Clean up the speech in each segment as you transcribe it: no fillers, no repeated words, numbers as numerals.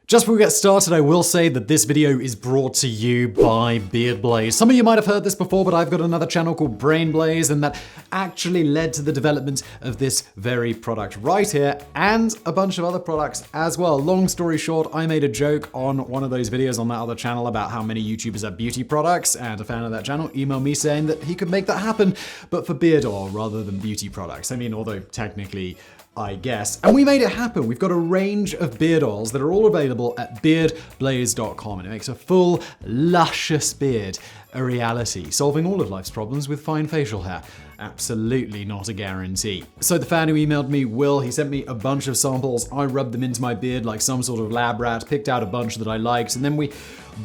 Just before we get started, I will say that this video is brought to you by Beard Blaze. Some of you might have heard this before, but I've got another channel called Brain Blaze, and that actually led to the development of this very product right here, and a bunch of other products as well. Long story short, I made a joke on one of those videos on that other channel about how many YouTubers have beauty products, and a fan of that channel emailed me saying that he could make that happen, but for beard oil rather than beauty products. I mean, although technically, I guess. And we made it happen. We've got a range of beard oils that are all available at beardblaze.com, and it makes a full, luscious beard a reality, solving all of life's problems with fine facial hair. Absolutely not a guarantee. So the fan who emailed me, Will, he sent me a bunch of samples. I rubbed them into my beard like some sort of lab rat, picked out a bunch that I liked, and then we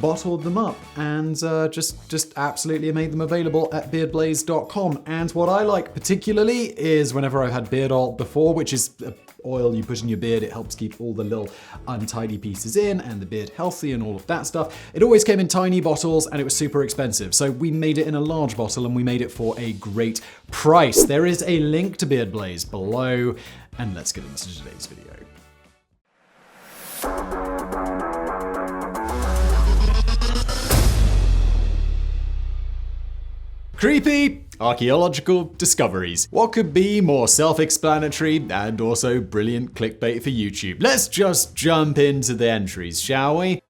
bottled them up and just absolutely made them available at beardblaze.com. And what I like particularly is whenever I've had beard oil before, which is oil you put in your beard, it helps keep all the little untidy pieces in and the beard healthy and all of that stuff. It always came in tiny bottles and it was super expensive. So we made it in a large bottle and we made it for a great price. There is a link to Beard Blaze below, and let's get into today's video. Creepy archaeological discoveries. What could be more self-explanatory and also brilliant clickbait for YouTube? Let's just jump into the entries, shall we?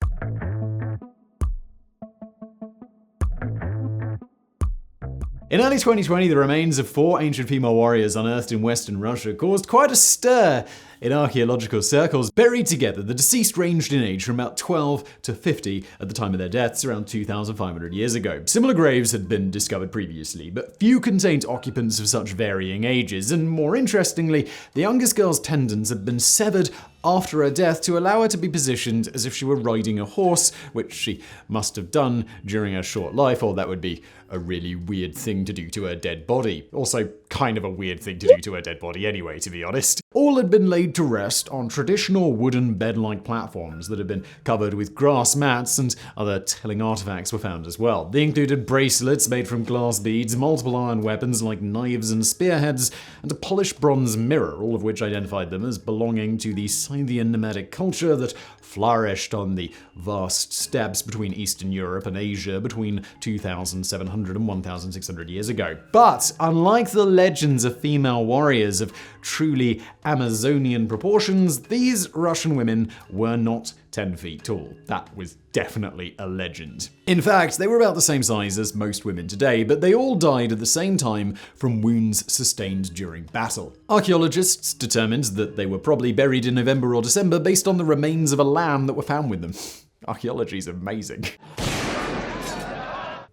In early 2020, the remains of 4 ancient female warriors unearthed in Western Russia caused quite a stir in archaeological circles. Buried together, the deceased ranged in age from about 12 to 50 at the time of their deaths, around 2,500 years ago. Similar graves had been discovered previously, but few contained occupants of such varying ages, and more interestingly, the youngest girl's tendons had been severed after her death to allow her to be positioned as if she were riding a horse, which she must have done during her short life, or that would be a really weird thing to do to her dead body. Also, kind of a weird thing to do to her dead body anyway, to be honest. All had been laid to rest on traditional wooden bed-like platforms that had been covered with grass mats, and other telling artifacts were found as well. They included bracelets made from glass beads, multiple iron weapons like knives and spearheads, and a polished bronze mirror, all of which identified them as belonging to the Scythian nomadic culture that flourished on the vast steppes between Eastern Europe and Asia between 2,700 and 1,600 years ago. But unlike the legends of female warriors of truly Amazonian proportions, these Russian women were not 10 feet tall. That was definitely a legend. In fact, they were about the same size as most women today, but they all died at the same time from wounds sustained during battle. Archaeologists determined that they were probably buried in November or December based on the remains of a lamb that were found with them. Archaeology is amazing.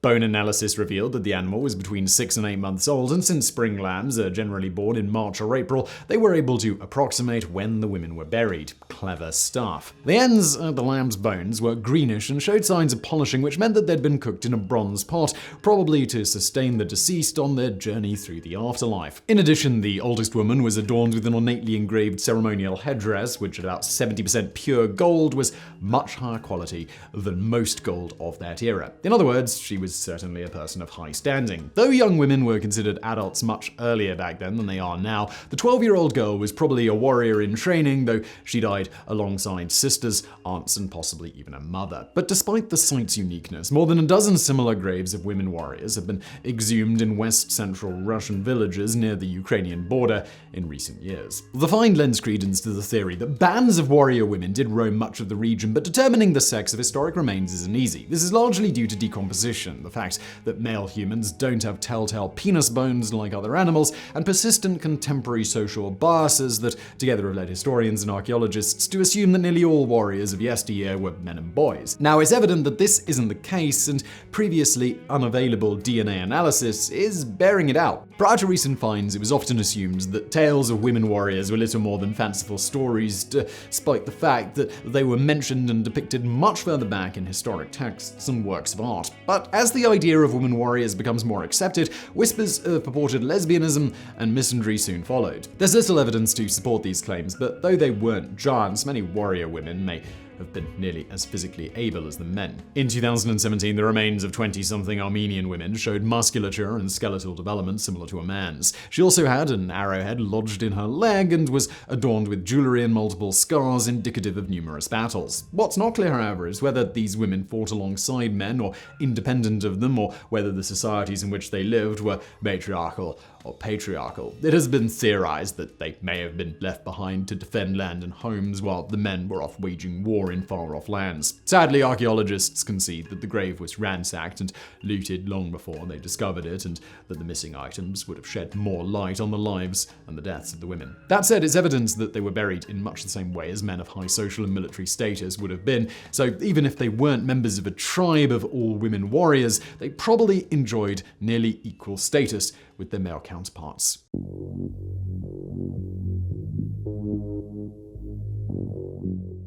Bone analysis revealed that the animal was between 6 and 8 months old, and since spring lambs are generally born in March or April, they were able to approximate when the women were buried. Clever stuff. The ends of the lamb's bones were greenish and showed signs of polishing, which meant that they'd been cooked in a bronze pot, probably to sustain the deceased on their journey through the afterlife. In addition, the oldest woman was adorned with an ornately engraved ceremonial headdress, which at about 70% pure gold was much higher quality than most gold of that era. In other words, she was certainly a person of high standing. Though young women were considered adults much earlier back then than they are now, the 12-year-old girl was probably a warrior in training, though she died alongside sisters, aunts, and possibly even a mother. But despite the site's uniqueness, more than a dozen similar graves of women warriors have been exhumed in west-central Russian villages near the Ukrainian border in recent years. The find lends credence to the theory that bands of warrior women did roam much of the region, but determining the sex of historic remains isn't easy. This is largely due to decomposition, the fact that male humans don't have telltale penis bones like other animals, and persistent contemporary social biases that together have led historians and archaeologists to assume that nearly all warriors of yesteryear were men and boys. Now, it's evident that this isn't the case, and previously unavailable DNA analysis is bearing it out. Prior to recent finds, it was often assumed that tales of women warriors were little more than fanciful stories, despite the fact that they were mentioned and depicted much further back in historic texts and works of art. But as the idea of women warriors becomes more accepted, whispers of purported lesbianism and misandry soon followed. There's little evidence to support these claims, but though they weren't giants, many warrior women may have been nearly as physically able as the men. In 2017, the remains of 20-something Armenian women showed musculature and skeletal development similar to a man's. She also had an arrowhead lodged in her leg and was adorned with jewelry and multiple scars indicative of numerous battles. What's not clear, however, is whether these women fought alongside men or independent of them, or whether the societies in which they lived were matriarchal or patriarchal. It has been theorized that they may have been left behind to defend land and homes while the men were off waging war in far-off lands. Sadly, archaeologists concede that the grave was ransacked and looted long before they discovered it, and that the missing items would have shed more light on the lives and the deaths of the women. That said, it's evidence that they were buried in much the same way as men of high social and military status would have been, so even if they weren't members of a tribe of all-women warriors, they probably enjoyed nearly equal status with their male counterparts.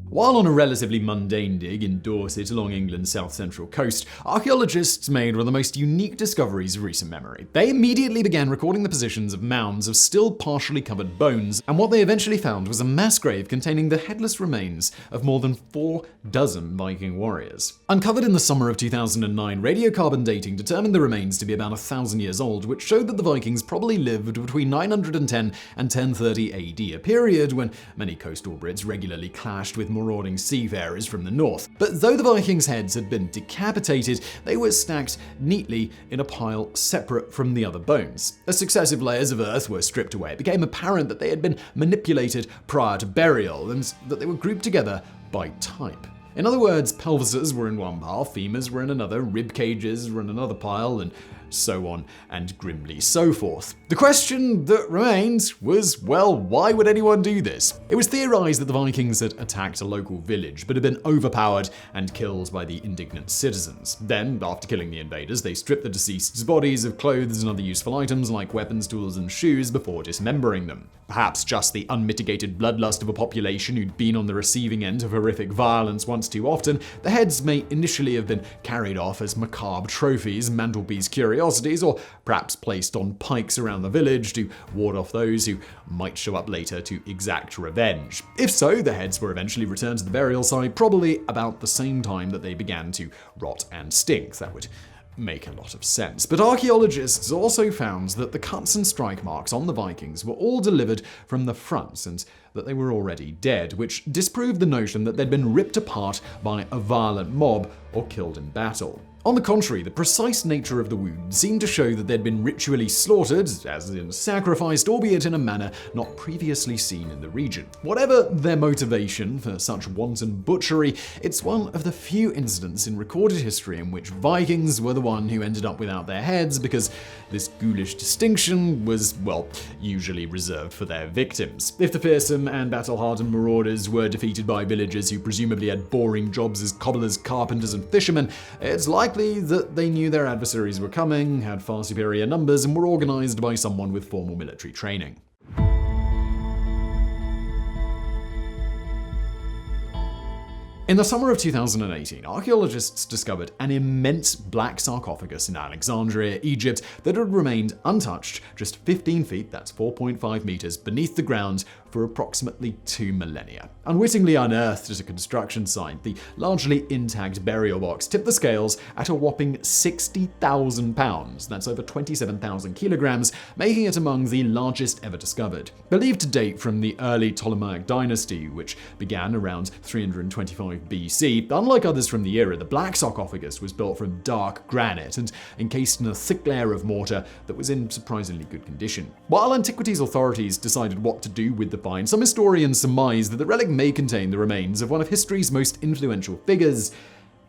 While on a relatively mundane dig in Dorset along England's south-central coast, archaeologists made one of the most unique discoveries of recent memory. They immediately began recording the positions of mounds of still partially covered bones, and what they eventually found was a mass grave containing the headless remains of more than 4 dozen Viking warriors. Uncovered in the summer of 2009, radiocarbon dating determined the remains to be about 1,000 years old, which showed that the Vikings probably lived between 910 and 1030 AD, a period when many coastal Brits regularly clashed with marauding seafarers from the north. But though the Vikings' heads had been decapitated, they were stacked neatly in a pile separate from the other bones. As successive layers of earth were stripped away, it became apparent that they had been manipulated prior to burial, and that they were grouped together by type. In other words, pelvises were in one pile, femurs were in another, rib cages were in another pile, and so on and grimly so forth. The question that remains was, well, why would anyone do this? It was theorized that the Vikings had attacked a local village, but had been overpowered and killed by the indignant citizens. Then, after killing the invaders, they stripped the deceased's bodies of clothes and other useful items like weapons, tools, and shoes before dismembering them. Perhaps just the unmitigated bloodlust of a population who'd been on the receiving end of horrific violence once too often, the heads may initially have been carried off as macabre trophies, mantelpiece curiosities, or perhaps placed on pikes around the village to ward off those who might show up later to exact revenge. If so, the heads were eventually returned to the burial site probably about the same time that they began to rot and stink. That would make a lot of sense. But archaeologists also found that the cuts and strike marks on the Vikings were all delivered from the front, and that they were already dead, which disproved the notion that they'd been ripped apart by a violent mob or killed in battle. On the contrary, the precise nature of the wound seemed to show that they'd been ritually slaughtered, as in sacrificed, albeit in a manner not previously seen in the region. Whatever their motivation for such wanton butchery, it's one of the few incidents in recorded history in which Vikings were the one who ended up without their heads, because this ghoulish distinction was, well, usually reserved for their victims. If the fearsome and battle-hardened marauders were defeated by villagers who presumably had boring jobs as cobblers, carpenters, and fishermen, it's likely that they knew their adversaries were coming, had far superior numbers, and were organized by someone with formal military training. In the summer of 2018, archaeologists discovered an immense black sarcophagus in Alexandria, Egypt, that had remained untouched just 15 feet, that's 4.5 meters, beneath the ground for approximately 2 millennia. Unwittingly unearthed at a construction site, the largely intact burial box tipped the scales at a whopping 60,000 pounds, that's over 27,000 kilograms, making it among the largest ever discovered. Believed to date from the early Ptolemaic dynasty, which began around 325 BC, unlike others from the era, the black sarcophagus was built from dark granite and encased in a thick layer of mortar that was in surprisingly good condition. While antiquities authorities decided what to do with the find, some historians surmise that the relic may contain the remains of one of history's most influential figures,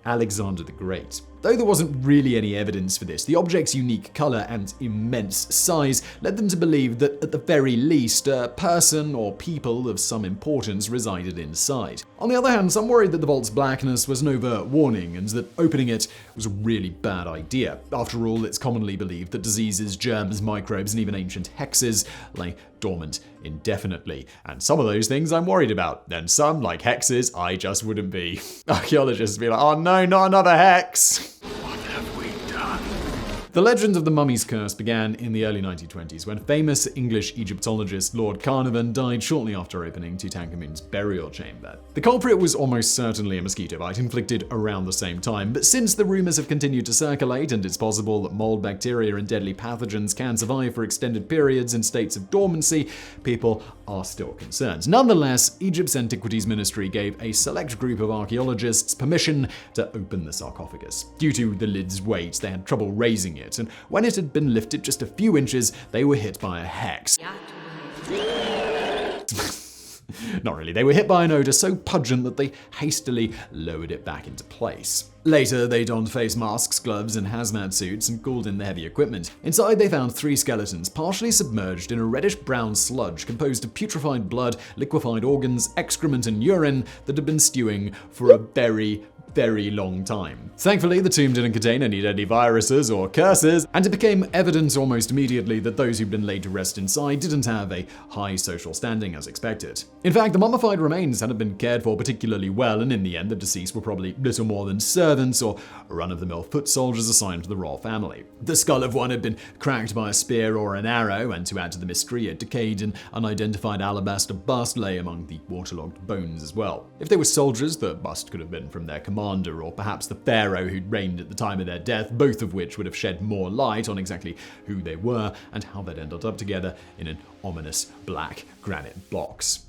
Alexander the Great. Though there wasn't really any evidence for this, the object's unique color and immense size led them to believe that at the very least, a person or people of some importance resided inside. On the other hand, some worried that the vault's blackness was an overt warning and that opening it was a really bad idea. After all, it's commonly believed that diseases, germs, microbes, and even ancient hexes lay dormant indefinitely. And some of those things I'm worried about. And some, like hexes, I just wouldn't be. Archaeologists would be like, oh no, not another hex. What have we done? The legend of the mummy's curse began in the early 1920s when famous English Egyptologist Lord Carnarvon died shortly after opening Tutankhamun's burial chamber. The culprit was almost certainly a mosquito bite inflicted around the same time, but since the rumors have continued to circulate and it's possible that mold, bacteria, and deadly pathogens can survive for extended periods in states of dormancy, people are still concerned. Nonetheless, Egypt's Antiquities Ministry gave a select group of archaeologists permission to open the sarcophagus. Due to the lid's weight, they had trouble raising it, and when it had been lifted just a few inches, they were hit by a hex. Not really, they were hit by an odor so pungent that they hastily lowered it back into place. Later, they donned face masks, gloves, and hazmat suits and called in the heavy equipment. Inside, they found 3 skeletons, partially submerged in a reddish-brown sludge composed of putrefied blood, liquefied organs, excrement, and urine that had been stewing for a very long time. Thankfully, the tomb didn't contain any deadly viruses or curses, and it became evident almost immediately that those who'd been laid to rest inside didn't have a high social standing as expected. In fact, the mummified remains hadn't been cared for particularly well, and in the end, the deceased were probably little more than servants or run-of-the-mill foot soldiers assigned to the royal family. The skull of one had been cracked by a spear or an arrow, and to add to the mystery, a decayed and unidentified alabaster bust lay among the waterlogged bones as well. If they were soldiers, the bust could have been from their commander or perhaps the pharaoh who'd reigned at the time of their death, both of which would have shed more light on exactly who they were and how they'd ended up together in an ominous black granite box.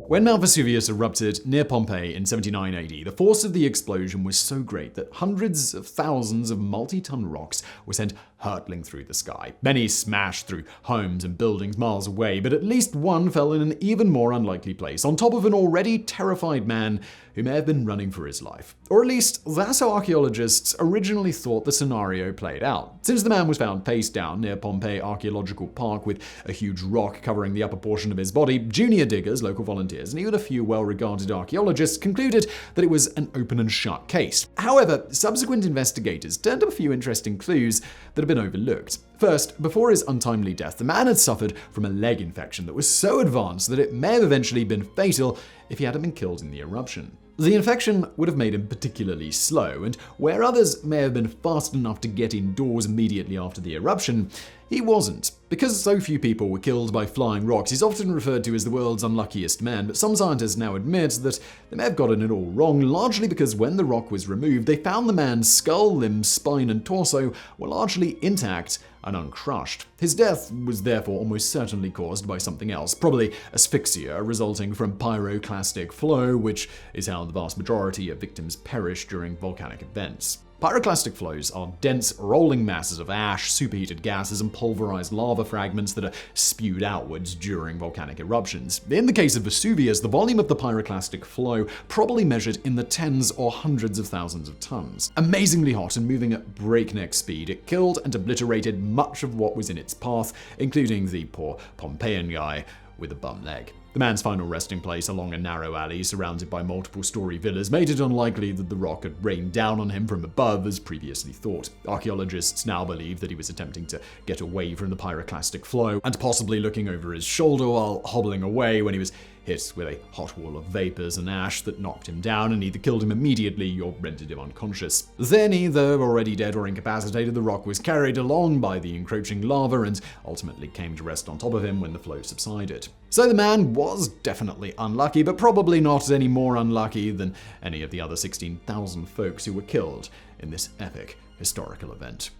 When Mount Vesuvius erupted near Pompeii in 79 AD, the force of the explosion was so great that hundreds of thousands of multi-ton rocks were sent hurtling through the sky. Many smashed through homes and buildings miles away, but at least one fell in an even more unlikely place, on top of an already terrified man who may have been running for his life. Or at least, that's how archaeologists originally thought the scenario played out. Since the man was found face down near Pompeii Archaeological Park with a huge rock covering the upper portion of his body, junior diggers, local volunteers, and even a few well-regarded archaeologists concluded that it was an open and shut case. However, subsequent investigators turned up a few interesting clues that had been overlooked. First, before his untimely death, the man had suffered from a leg infection that was so advanced that it may have eventually been fatal if he hadn't been killed in the eruption. The infection would have made him particularly slow, and where others may have been fast enough to get indoors immediately after the eruption, he wasn't. Because so few people were killed by flying rocks, he's often referred to as the world's unluckiest man, but some scientists now admit that they may have gotten it all wrong, largely because when the rock was removed, they found the man's skull, limbs, spine, and torso were largely intact and uncrushed. His death was therefore almost certainly caused by something else, probably asphyxia resulting from pyroclastic flow, which is how the vast majority of victims perish during volcanic events. Pyroclastic flows are dense, rolling masses of ash, superheated gases, and pulverized lava fragments that are spewed outwards during volcanic eruptions. In the case of Vesuvius, the volume of the pyroclastic flow probably measured in the tens or hundreds of thousands of tons. Amazingly hot and moving at breakneck speed, it killed and obliterated much of what was in its path, including the poor Pompeian guy with a bum leg. The man's final resting place along a narrow alley surrounded by multiple-story villas made it unlikely that the rock had rained down on him from above as previously thought. Archaeologists now believe that he was attempting to get away from the pyroclastic flow and possibly looking over his shoulder while hobbling away when he was hit with a hot wall of vapors and ash that knocked him down and either killed him immediately or rendered him unconscious. Then, either already dead or incapacitated, the rock was carried along by the encroaching lava and ultimately came to rest on top of him when the flow subsided. So the man was definitely unlucky, but probably not any more unlucky than any of the other 16,000 folks who were killed in this epic historical event.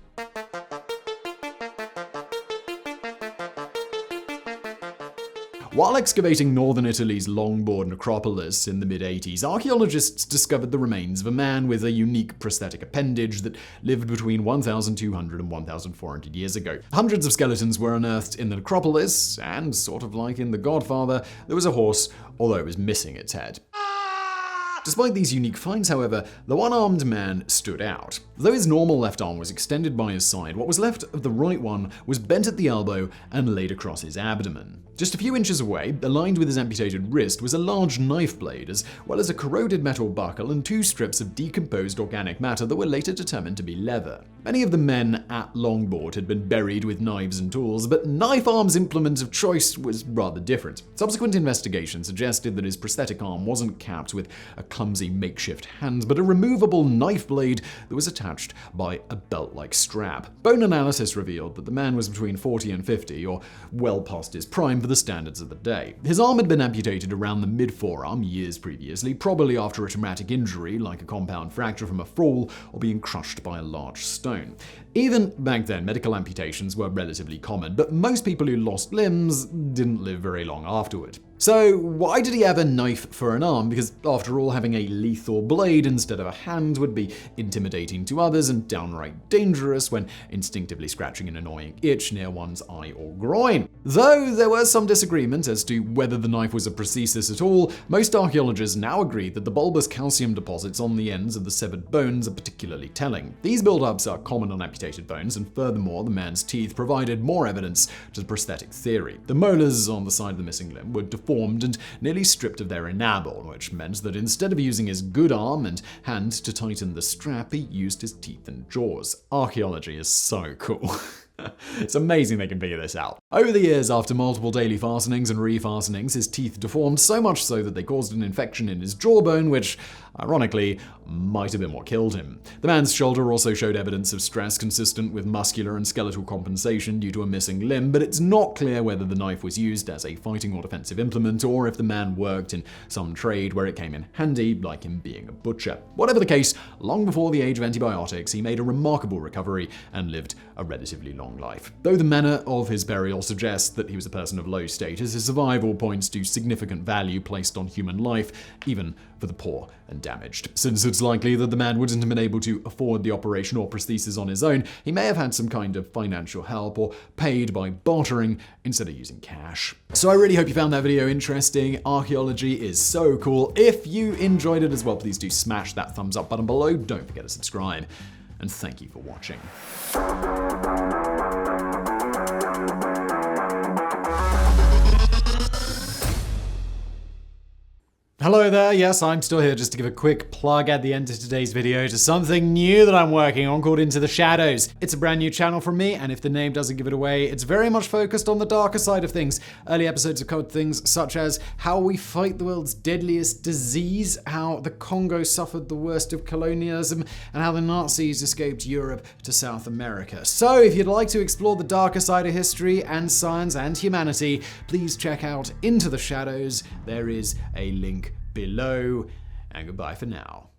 While excavating northern Italy's long-board necropolis in the mid-80s, archaeologists discovered the remains of a man with a unique prosthetic appendage that lived between 1,200 and 1,400 years ago. Hundreds of skeletons were unearthed in the necropolis, and, sort of like in The Godfather, there was a horse, although it was missing its head. Despite these unique finds, however, the one-armed man stood out. Though his normal left arm was extended by his side, what was left of the right one was bent at the elbow and laid across his abdomen. Just a few inches away, aligned with his amputated wrist, was a large knife blade, as well as a corroded metal buckle and 2 strips of decomposed organic matter that were later determined to be leather. Many of the men at Longboard had been buried with knives and tools, but Knife Arm's implement of choice was rather different. Subsequent investigation suggested that his prosthetic arm wasn't capped with a clumsy makeshift hand, but a removable knife blade that was attached by a belt-like strap. Bone analysis revealed that the man was between 40 and 50, or well past his prime for the standards of the day. His arm had been amputated around the mid-forearm years previously, probably after a traumatic injury like a compound fracture from a fall or being crushed by a large stone. Even back then, medical amputations were relatively common, but most people who lost limbs didn't live very long afterward. So why did he have a knife for an arm? Because after all, having a lethal blade instead of a hand would be intimidating to others and downright dangerous when instinctively scratching an annoying itch near one's eye or groin. Though there was some disagreement as to whether the knife was a prosthesis at all, most archaeologists now agree that the bulbous calcium deposits on the ends of the severed bones are particularly telling. These buildups are common on amputated bones, and furthermore, the man's teeth provided more evidence to the prosthetic theory. The molars on the side of the missing limb were deformed and nearly stripped of their enamel, which meant that instead of using his good arm and hand to tighten the strap, he used his teeth and jaws. Archaeology is so cool. It's amazing they can figure this out. Over the years, after multiple daily fastenings and refastenings, his teeth deformed so much so that they caused an infection in his jawbone, which, ironically, might have been what killed him. The man's shoulder also showed evidence of stress consistent with muscular and skeletal compensation due to a missing limb, but it's not clear whether the knife was used as a fighting or defensive implement, or if the man worked in some trade where it came in handy, like him being a butcher. Whatever the case, long before the age of antibiotics, he made a remarkable recovery and lived a relatively long life. Though the manner of his burial suggests that he was a person of low status, his survival points to significant value placed on human life, even for the poor and damaged. Since it's likely that the man wouldn't have been able to afford the operation or prosthesis on his own, he may have had some kind of financial help or paid by bartering instead of using cash. So I really hope you found that video interesting. Archaeology is so cool. If you enjoyed it as well, please do smash that thumbs up button below. Don't forget to subscribe. And thank you for watching. Hello there, yes, I'm still here just to give a quick plug at the end of today's video to something new that I'm working on called Into the Shadows. It's a brand new channel from me, and if the name doesn't give it away, it's very much focused on the darker side of things. Early episodes have covered things such as how we fight the world's deadliest disease, how the Congo suffered the worst of colonialism, and how the Nazis escaped Europe to South America. So if you'd like to explore the darker side of history and science and humanity, please check out Into the Shadows. There is a link below, and goodbye for now.